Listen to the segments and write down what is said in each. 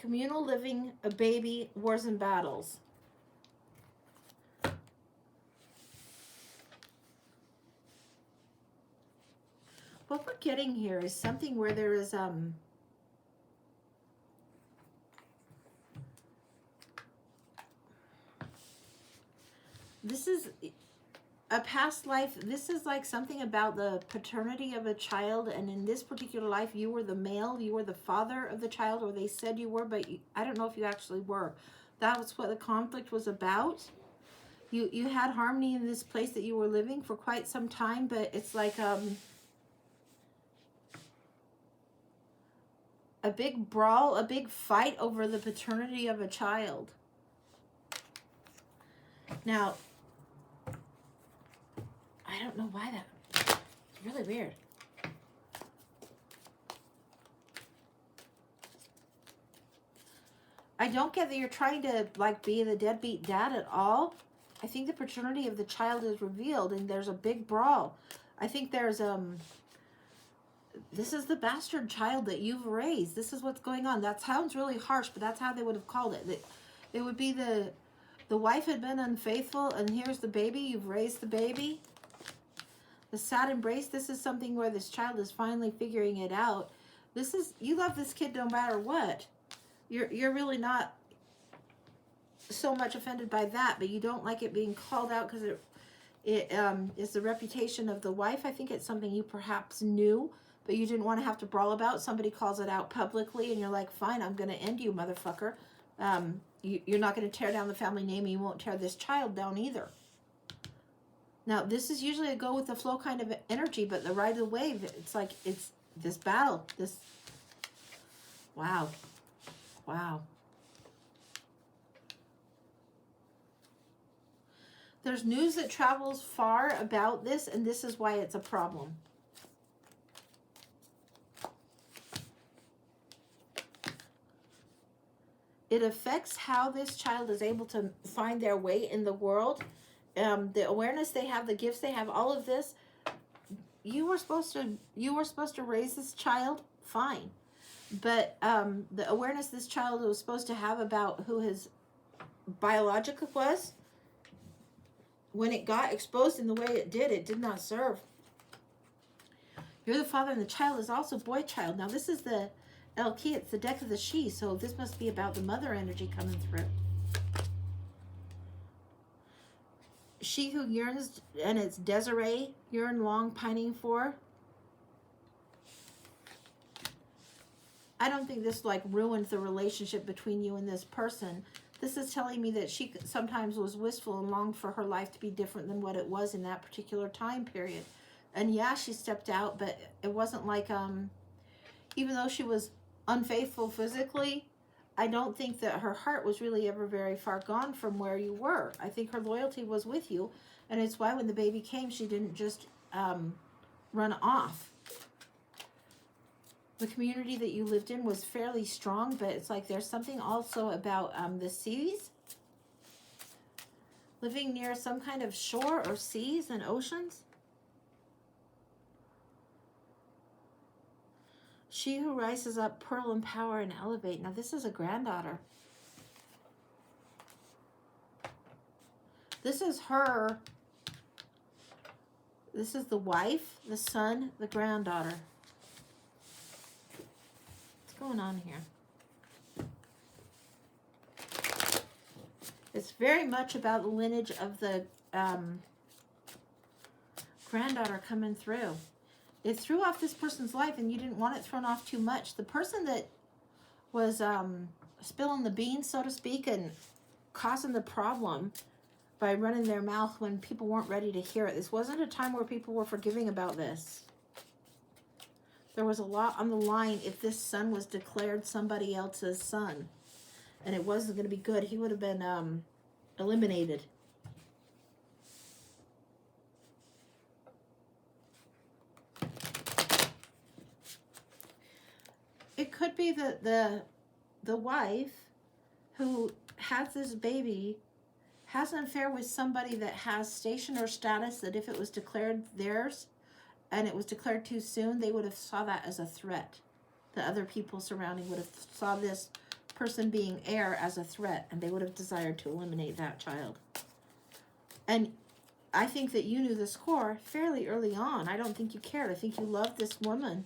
Communal living, a baby, wars and battles. What we're getting here is something where there is this is a past life. This is like something about the paternity of a child, and in this particular life you were the male, you were the father of the child, or they said you were, but I don't know if you actually were. That was what the conflict was about. You had harmony in this place that you were living for quite some time, but it's like a big brawl, a big fight over the paternity of a child. Now, I don't know why that. It's really weird. I don't get that you're trying to like be the deadbeat dad at all. I think the paternity of the child is revealed and there's a big brawl. I think there's this is the bastard child that you've raised. This is what's going on. That sounds really harsh, but that's how they would have called it. It would be the wife had been unfaithful, and here's the baby. You've raised the baby. The sad embrace. This is something where this child is finally figuring it out. This is, you love this kid no matter what. You're really not so much offended by that, but you don't like it being called out because it is the reputation of the wife. I think it's something you perhaps knew, but you didn't want to have to brawl about. Somebody calls it out publicly, and you're like, fine, I'm going to end you, motherfucker. You're not going to tear down the family name, and you won't tear this child down either. Now, this is usually a go with the flow kind of energy, but the ride of the wave, it's like, it's this battle. This, wow. Wow. There's news that travels far about this, and this is why it's a problem. It affects how this child is able to find their way in the world. The awareness they have, the gifts they have, all of this. You were supposed to raise this child, fine. But the awareness this child was supposed to have about who his biological was, when it got exposed in the way it did not serve. You're the father, and the child is also boy child. Now this is the El Key, it's the deck of the she, so this must be about the mother energy coming through. She who yearns, and it's Desiree, yearn long, pining for. I don't think this like ruined the relationship between you and this person. This is telling me that she sometimes was wistful and longed for her life to be different than what it was in that particular time period. And yeah, she stepped out, but it wasn't like, even though she was unfaithful physically, I don't think that her heart was really ever very far gone from where you were. I think her loyalty was with you. And it's why when the baby came, she didn't just run off. The community that you lived in was fairly strong, but it's like there's something also about the seas. Living near some kind of shore or seas and oceans. She who rises up, pearl in power and elevate. Now this is a granddaughter. This is her. This is the wife, the son, the granddaughter. Going on here? It's very much about the lineage of the granddaughter coming through. It threw off this person's life, and you didn't want it thrown off too much. The person that was spilling the beans, so to speak, and causing the problem by running their mouth when people weren't ready to hear it. This wasn't a time where people were forgiving about this. There was a lot on the line if this son was declared somebody else's son. And it wasn't going to be good. He would have been eliminated. It could be that the wife who has this baby has an affair with somebody that has station or status, that if it was declared theirs, and it was declared too soon, they would have saw that as a threat. The other people surrounding would have saw this person being heir as a threat, and they would have desired to eliminate that child. And I think that you knew the score fairly early on. I don't think you cared. I think you loved this woman.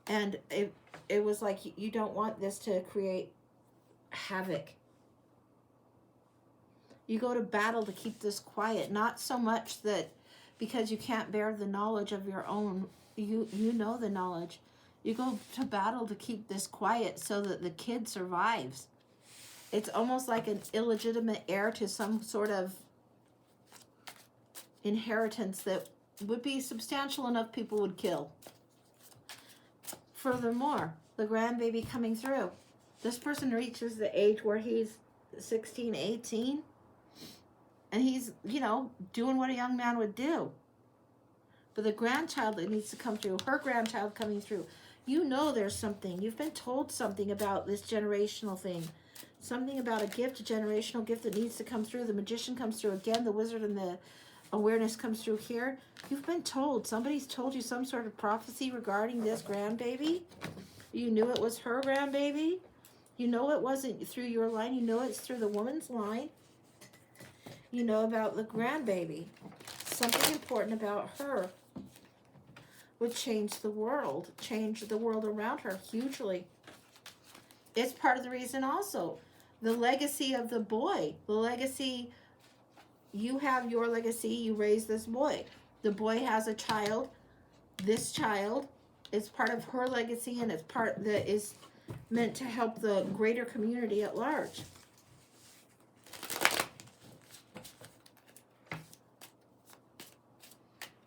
And it was like, you don't want this to create havoc. You go to battle to keep this quiet. Not so much that because you can't bear the knowledge of your own, you know the knowledge. You go to battle to keep this quiet so that the kid survives. It's almost like an illegitimate heir to some sort of inheritance that would be substantial enough people would kill. Furthermore, the grandbaby coming through. This person reaches the age where he's 16, 18, and he's, doing what a young man would do. But the grandchild that needs to come through, her grandchild coming through, there's something. You've been told something about this generational thing. Something about a gift, a generational gift that needs to come through. The magician comes through again. The wizard and the awareness comes through here. You've been told. Somebody's told you some sort of prophecy regarding this grandbaby. You knew it was her grandbaby. You know it wasn't through your line. You know it's through the woman's line. You know about the grandbaby. Something important about her would change the world around her hugely. It's part of the reason also. The legacy of the boy. The legacy, you have your legacy, you raise this boy. The boy has a child. This child is part of her legacy, and it's part that is meant to help the greater community at large.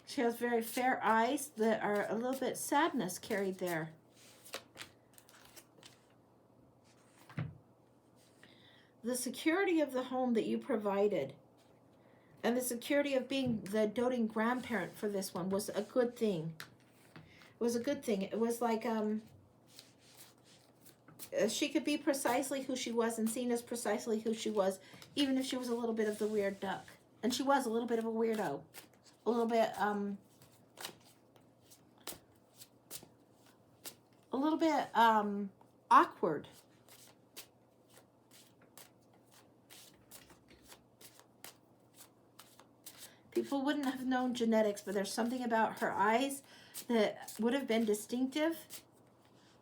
She has very fair eyes that are a little bit sadness carried there. The security of the home that you provided and the security of being the doting grandparent for this one was a good thing. It was a good thing. It was like she could be precisely who she was and seen as precisely who she was, even if she was a little bit of the weird duck. And she was a little bit of a weirdo. A little bit awkward. People wouldn't have known genetics, but there's something about her eyes that would have been distinctive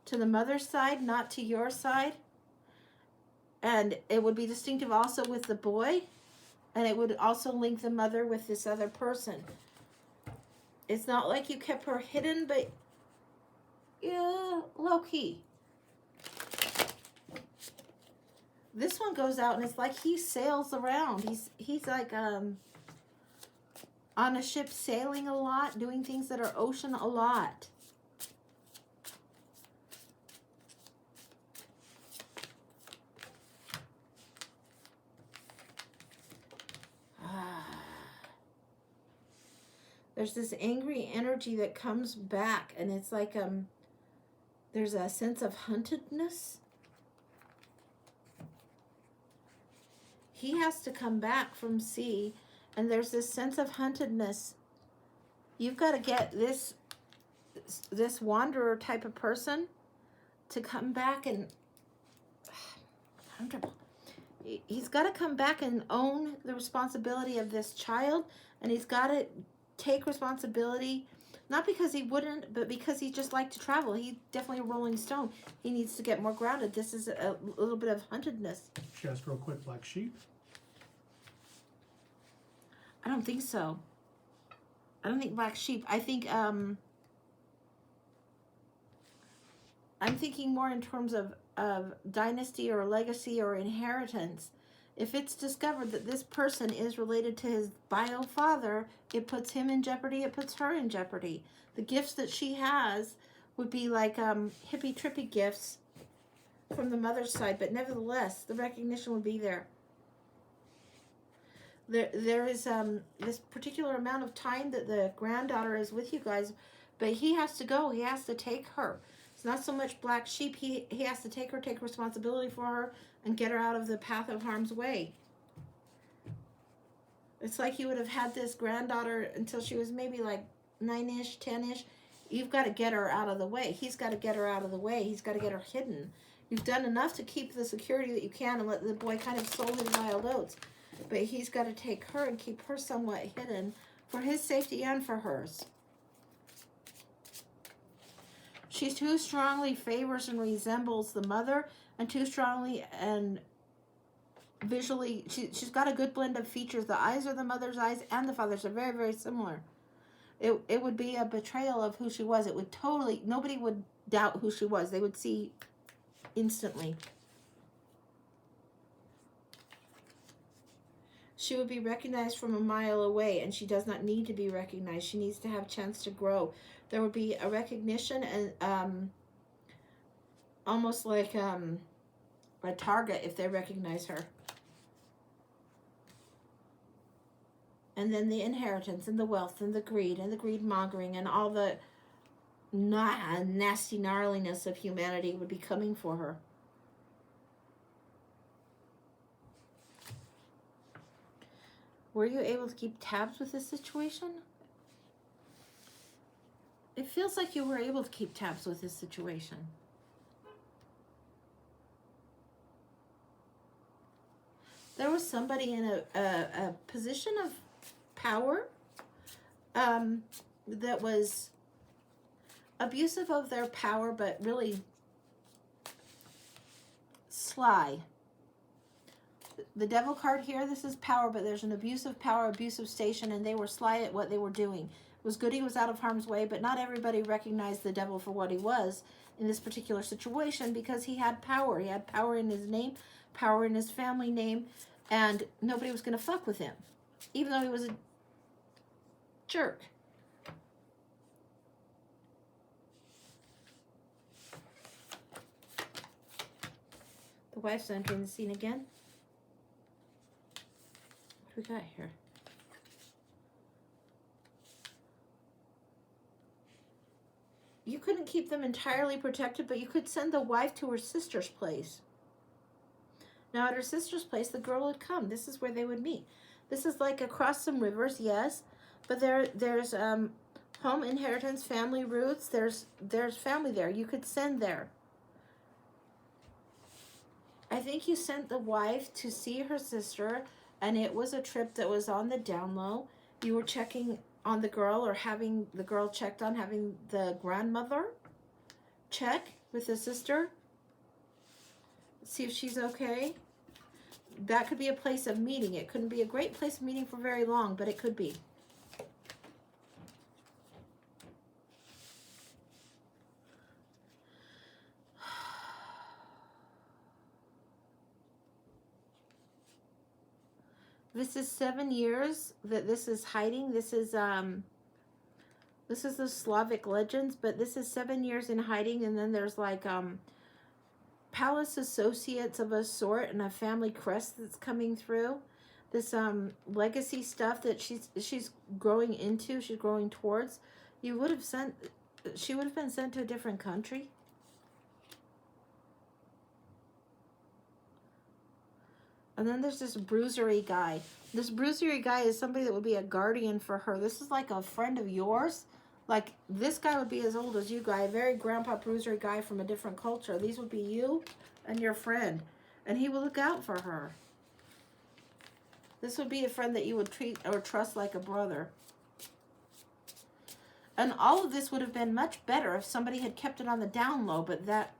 to the mother's side, not to your side. And it would be distinctive also with the boy. And it would also link the mother with this other person. It's not like you kept her hidden, but yeah, low-key. This one goes out and it's like he sails around. He's like on a ship sailing a lot, doing things that are ocean a lot. There's this angry energy that comes back, and it's like there's a sense of huntedness. He has to come back from sea, and there's this sense of huntedness. You've got to get this wanderer type of person to come back and he's got to come back and own the responsibility of this child, and he's got to take responsibility, not because he wouldn't, but because he just liked to travel. He's definitely a rolling stone. He needs to get more grounded. This is a little bit of huntedness. She asked real quick, black sheep? I don't think so. I don't think black sheep. I think I'm thinking more in terms of dynasty or legacy or inheritance. If it's discovered that this person is related to his bio father, it puts him in jeopardy, it puts her in jeopardy. The gifts that she has would be like hippy-trippy gifts from the mother's side, but nevertheless, the recognition would be there. There is this particular amount of time that the granddaughter is with you guys, but he has to go. He has to take her. It's not so much black sheep. He has to take her, take responsibility for her, and get her out of the path of harm's way. It's like you would have had this granddaughter until she was maybe like 9-ish, 10-ish. You've got to get her out of the way. He's got to get her out of the way. He's got to get her hidden. You've done enough to keep the security that you can and let the boy kind of sow his wild oats. But he's got to take her and keep her somewhat hidden for his safety and for hers. She too strongly favors and resembles the mother, and too strongly and visually, she's got a good blend of features. The eyes are the mother's eyes and the father's are very, very similar. It would be a betrayal of who she was. It would totally, nobody would doubt who she was. They would see instantly. She would be recognized from a mile away, and she does not need to be recognized. She needs to have a chance to grow. There would be a recognition and almost like a target if they recognize her. And then the inheritance and the wealth and the greed mongering and all the nasty gnarliness of humanity would be coming for her. Were you able to keep tabs with this situation? It feels like you were able to keep tabs with this situation. There was somebody in a position of power that was abusive of their power, but really sly. The devil card here, this is power, but there's an abusive power, abusive station, and they were sly at what they were doing. It was good he was out of harm's way, but not everybody recognized the devil for what he was in this particular situation because he had power. He had power in his name, power in his family name, and nobody was going to fuck with him, even though he was a jerk. The wife's entering the scene again. What do we got here? You couldn't keep them entirely protected, but you could send the wife to her sister's place. Now, at her sister's place, the girl would come. This is where they would meet. This is like across some rivers, yes, but there's home inheritance, family roots. There's family there. You could send there. I think you sent the wife to see her sister, and it was a trip that was on the down low. You were checking on the girl, or having the girl checked on, having the grandmother check with the sister, see if she's okay. That could be a place of meeting. It couldn't be a great place of meeting for very long, but it could be. This is 7 years that this is hiding. This is the Slavic legends, but this is 7 years in hiding, and then there's like palace associates of a sort and a family crest that's coming through. This legacy stuff that she's growing into, she's growing towards. She would have been sent to a different country. And then there's this bruisery guy. This bruisery guy is somebody that would be a guardian for her. This is like a friend of yours. Like, this guy would be as old as you guy, a very grandpa bruisery guy from a different culture. These would be you and your friend. And he will look out for her. This would be a friend that you would treat or trust like a brother. And all of this would have been much better if somebody had kept it on the down low, but that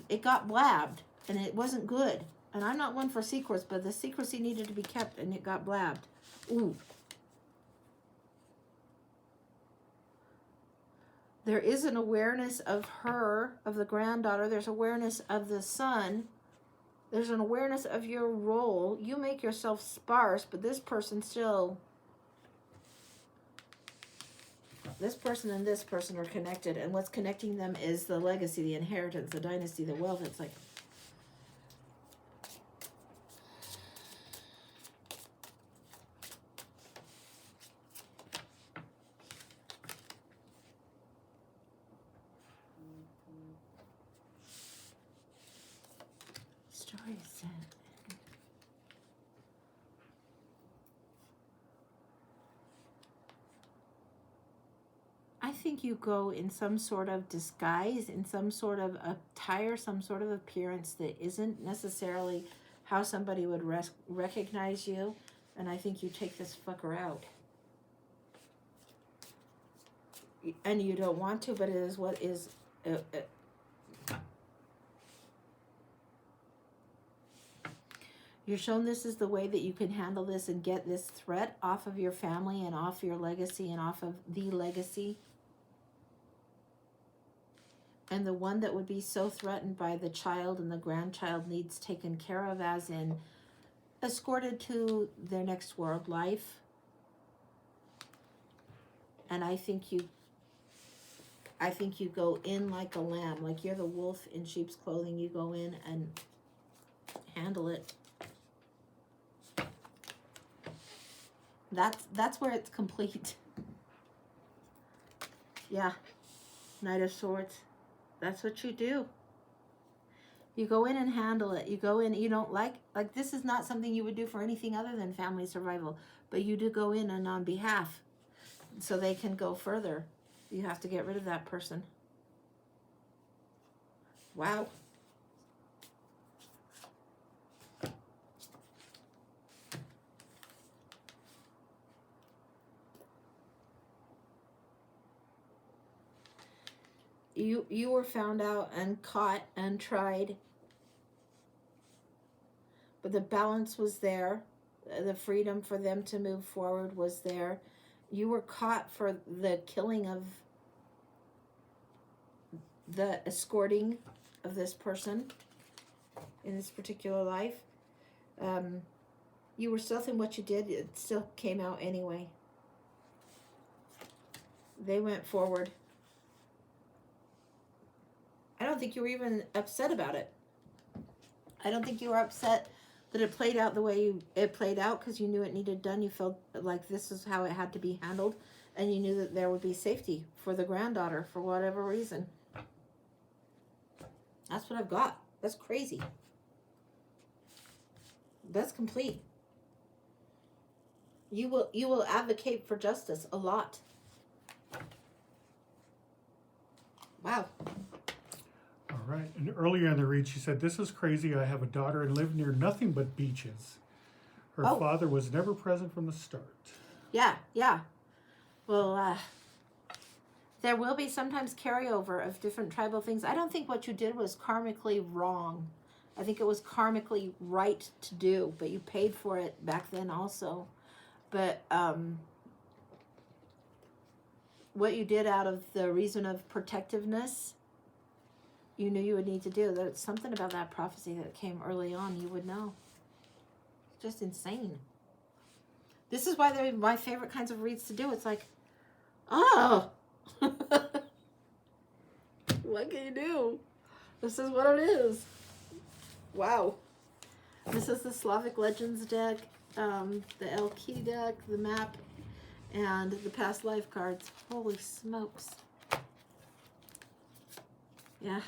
it got blabbed. And it wasn't good. And I'm not one for secrets, but the secrecy needed to be kept, and it got blabbed. Ooh. There is an awareness of her, of the granddaughter. There's awareness of the son. There's an awareness of your role. You make yourself sparse, but this person still... This person and this person are connected, and what's connecting them is the legacy, the inheritance, the dynasty, the wealth. It's like... Story set. I think you go in some sort of disguise, in some sort of attire, some sort of appearance that isn't necessarily how somebody would recognize you. And I think you take this fucker out. And you don't want to, but it is what is... You're shown this is the way that you can handle this and get this threat off of your family and off your legacy and off of the legacy. And the one that would be so threatened by the child and the grandchild needs taken care of, as in escorted to their next world life. And I think you go in like a lamb, like you're the wolf in sheep's clothing. You go in and handle it. That's where it's complete. Yeah. Knight of Swords. That's what you do. You go in and handle it. You go in, you don't like this is not something you would do for anything other than family survival. But you do go in and on behalf so they can go further. You have to get rid of that person. Wow. You were found out and caught and tried, but the balance was there. The freedom for them to move forward was there. You were caught for the killing of the escorting of this person in this particular life. You were stealth in what you did. It still came out anyway. They went forward. I don't think you were even upset about it. I don't think you were upset that it played out the way it played out, because you knew it needed done. You felt like this is how it had to be handled, and you knew that there would be safety for the granddaughter for whatever reason. That's what I've got. That's crazy. That's complete. You will advocate for justice a lot. Wow. All right. And earlier in the read, she said, "This is crazy. I have a daughter and live near nothing but beaches. Her father was never present from the start." Yeah, yeah. Well, there will be sometimes carryover of different tribal things. I don't think what you did was karmically wrong. I think it was karmically right to do, but you paid for it back then also. But what you did out of the reason of protectiveness, you knew you would need to do. There's something about that prophecy that came early on you would know. It's just insane. This is why they're my favorite kinds of reads to do. It's like, oh, what can you do? This is what it is. Wow. This is the Slavic Legends deck, the Elki deck, the map, and the past life cards. Holy smokes. Yeah.